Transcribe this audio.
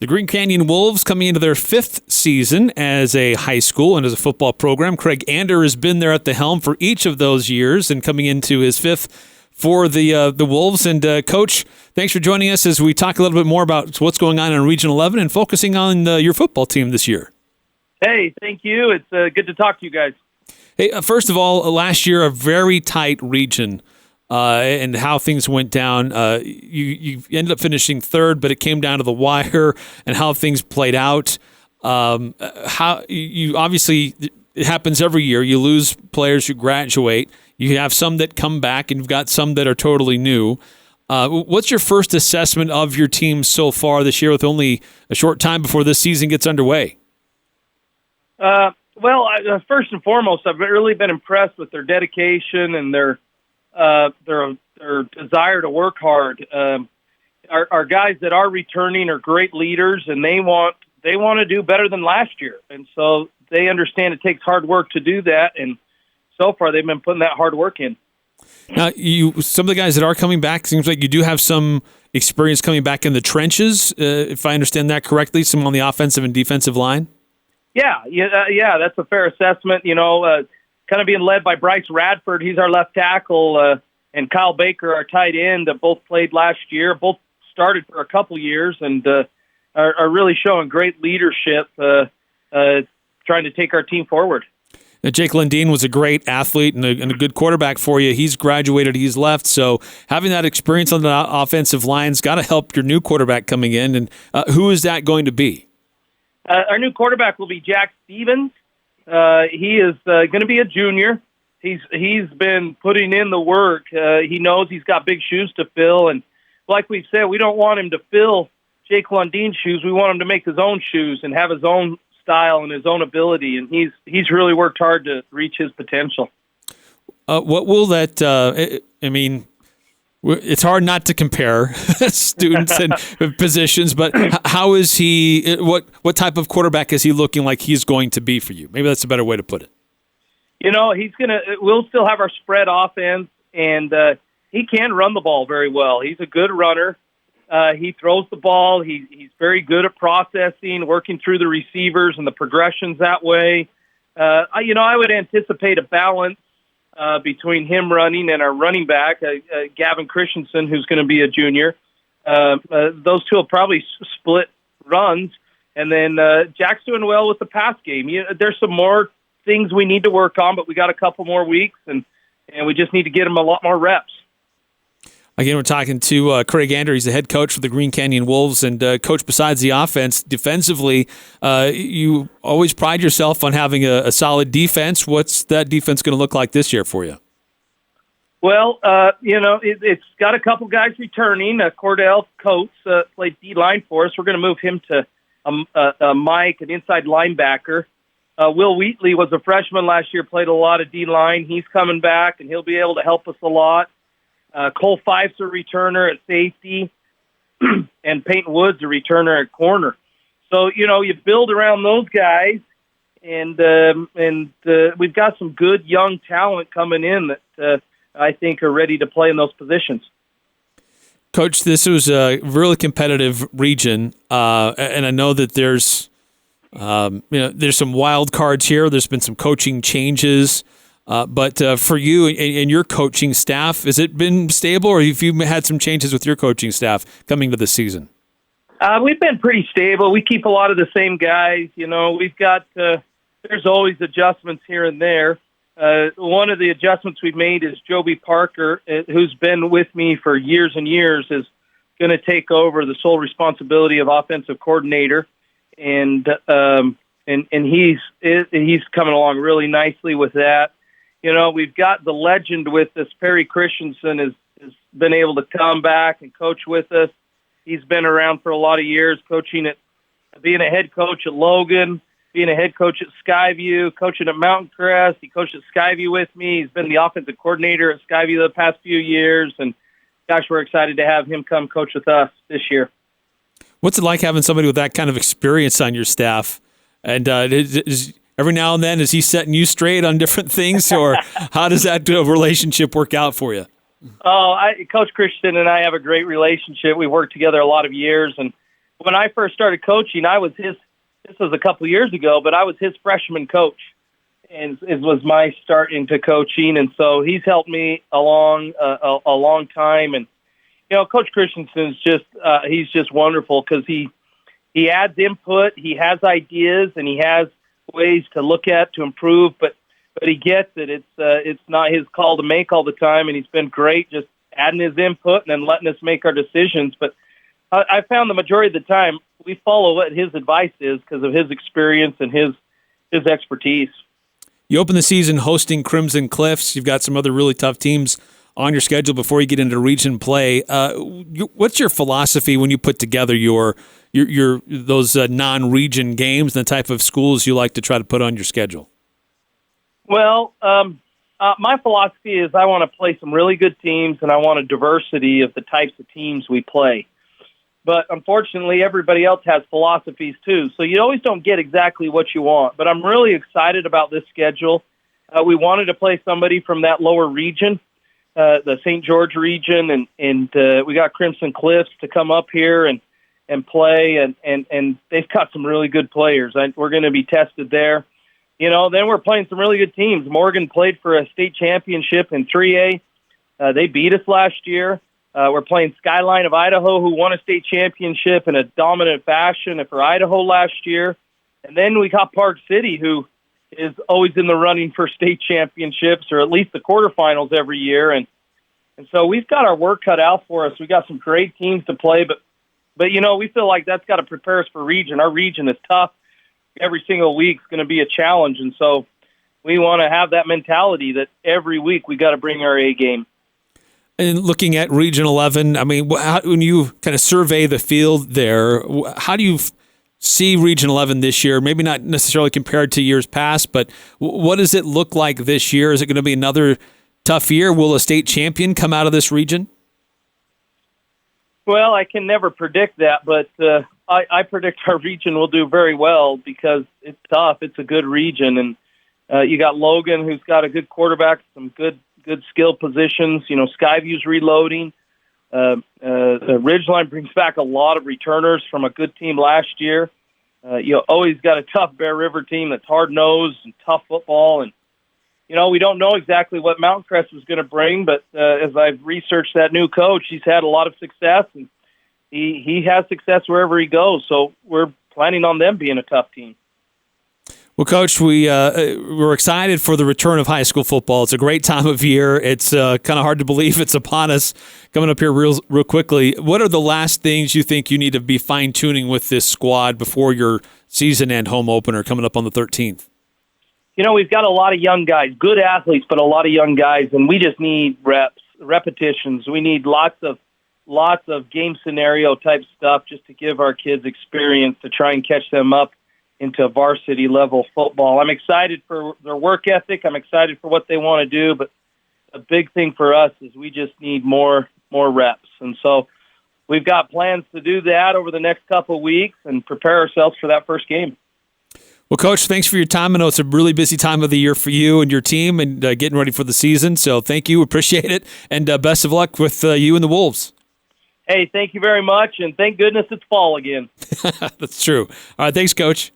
The Green Canyon Wolves coming into their 5th season as a high school and as a football program. Craig Ahnder has been there at the helm for each of those years and coming into his 5th for the Wolves. And Coach, thanks for joining us as we talk a little bit more about what's going on in Region 11 and focusing on your football team this year. Hey, thank you. It's good to talk to you guys. Hey, first of all, last year a very tight region. And how things went down. You ended up finishing 3rd, but it came down to the wire and how things played out. How you obviously, it happens every year. You lose players who graduate. You have some that come back, and you've got some that are totally new. What's your first assessment of your team so far this year, with only a short time before this season gets underway? Well, first and foremost, I've really been impressed with their dedication and their desire to work hard. Our guys that are returning are great leaders, and they want to do better than last year. And so they understand it takes hard work to do that. And so far, they've been putting that hard work in. Now, some of the guys that are coming back, seems like you do have some experience coming back in the trenches, if I understand that correctly, some on the offensive and defensive line. Yeah, that's a fair assessment. Kind of being led by Bryce Radford. He's our left tackle, and Kyle Baker, our tight end, both played last year, both started for a couple years, and are really showing great leadership, trying to take our team forward. Now, Jake Lundeen was a great athlete and a good quarterback for you. He's graduated, he's left, so having that experience on the offensive line's got to help your new quarterback coming in. And who is that going to be? Our new quarterback will be Jack Stevens. He is going to be a junior. He's been putting in the work. He knows he's got big shoes to fill, and like we've said, we don't want him to fill Jake Lundeen's shoes. We want him to make his own shoes and have his own style and his own ability, and he's really worked hard to reach his potential. What will that? It's hard not to compare students and positions, but how is he? What type of quarterback is he looking like he's going to be for you? Maybe that's a better way to put it. We'll still have our spread offense, and he can run the ball very well. He's a good runner. He throws the ball. He's very good at processing, working through the receivers and the progressions that way. I would anticipate a balance between him running and our running back, Gavin Christensen, who's going to be a junior. Those two will probably split runs. And then Jack's doing well with the pass game. There's some more things we need to work on, but we got a couple more weeks, and we just need to get him a lot more reps. Again, we're talking to Craig Ahnder. He's the head coach for the Green Canyon Wolves. And, Coach, besides the offense, defensively, you always pride yourself on having a solid defense. What's that defense going to look like this year for you? Well, it's got a couple guys returning. Cordell Coates played D-line for us. We're going to move him to Mike, an inside linebacker. Will Wheatley was a freshman last year, played a lot of D-line. He's coming back, and he'll be able to help us a lot. Cole Fife's a returner at safety, and Peyton Wood's a returner at corner. So, you build around those guys, and we've got some good young talent coming in that I think are ready to play in those positions. Coach, this was a really competitive region, and I know that there's some wild cards here. There's been some coaching changes. But for you and your coaching staff, has it been stable, or have you had some changes with your coaching staff coming to the season? We've been pretty stable. We keep a lot of the same guys. We've got there's always adjustments here and there. One of the adjustments we've made is Joby Parker, who's been with me for years and years, is going to take over the sole responsibility of offensive coordinator, and he's coming along really nicely with that. We've got the legend with us. Perry Christensen has been able to come back and coach with us. He's been around for a lot of years, being a head coach at Logan, being a head coach at Skyview, coaching at Mountain Crest. He coached at Skyview with me. He's been the offensive coordinator at Skyview the past few years. And, gosh, we're excited to have him come coach with us this year. What's it like having somebody with that kind of experience on your staff? And every now and then, is he setting you straight on different things, or how does that relationship work out for you? Coach Christian and I have a great relationship. We worked together a lot of years, and when I first started coaching, I was his. This was a couple years ago, but I was his freshman coach, and it was my start into coaching, and so he's helped me along a long time. And Coach Christensen's he's just wonderful because he adds input, he has ideas, and he has ways to look at to improve. But he gets it. It's not his call to make all the time, and he's been great just adding his input and then letting us make our decisions. But I found the majority of the time we follow what his advice is because of his experience and his expertise. You open the season hosting Crimson Cliffs. You've got some other really tough teams on your schedule before you get into region play. What's your philosophy when you put together your those non-region games and the type of schools you like to try to put on your schedule? Well, my philosophy is I want to play some really good teams, and I want a diversity of the types of teams we play. But unfortunately, everybody else has philosophies too, so you always don't get exactly what you want. But I'm really excited about this schedule. We wanted to play somebody from that lower region, the St. George region, and we got Crimson Cliffs to come up here and play, and they've got some really good players. We're going to be tested there. Then we're playing some really good teams. Morgan played for a state championship in 3A. They beat us last year. We're playing Skyline of Idaho, who won a state championship in a dominant fashion for Idaho last year. And then we got Park City, who is always in the running for state championships or at least the quarterfinals every year. And so we've got our work cut out for us. We got some great teams to play, but we feel like that's got to prepare us for region. Our region is tough. Every single week is going to be a challenge. And so we want to have that mentality that every week we got to bring our A game. And looking at Region 11, I mean, when you kind of survey the field there, how do you see Region 11 this year? Maybe not necessarily compared to years past, but what does it look like this year? Is it going to be another tough year? Will a state champion come out of this region? Well, I can never predict that, but I predict our region will do very well because it's tough. It's a good region, and you got Logan, who's got a good quarterback, some good skill positions. Skyview's reloading. Ridgeline brings back a lot of returners from a good team last year. Always got a tough Bear River team that's hard-nosed and tough football. And, we don't know exactly what Mountain Crest is going to bring, but as I've researched that new coach, he's had a lot of success, and he has success wherever he goes. So we're planning on them being a tough team. Well, Coach, we're excited for the return of high school football. It's a great time of year. It's kind of hard to believe it's upon us coming up here real quickly. What are the last things you think you need to be fine-tuning with this squad before your season-end home opener coming up on the 13th? We've got a lot of young guys, good athletes, but a lot of young guys, and we just need repetitions. We need lots of game scenario type stuff just to give our kids experience to try and catch them up into varsity level football. I'm excited for their work ethic. I'm excited for what they want to do, but a big thing for us is we just need more reps. And so we've got plans to do that over the next couple of weeks and prepare ourselves for that first game. Well, Coach, thanks for your time. I know it's a really busy time of the year for you and your team and getting ready for the season. So thank you. Appreciate it. And best of luck with you and the Wolves. Hey, thank you very much. And thank goodness it's fall again. That's true. All right. Thanks, Coach.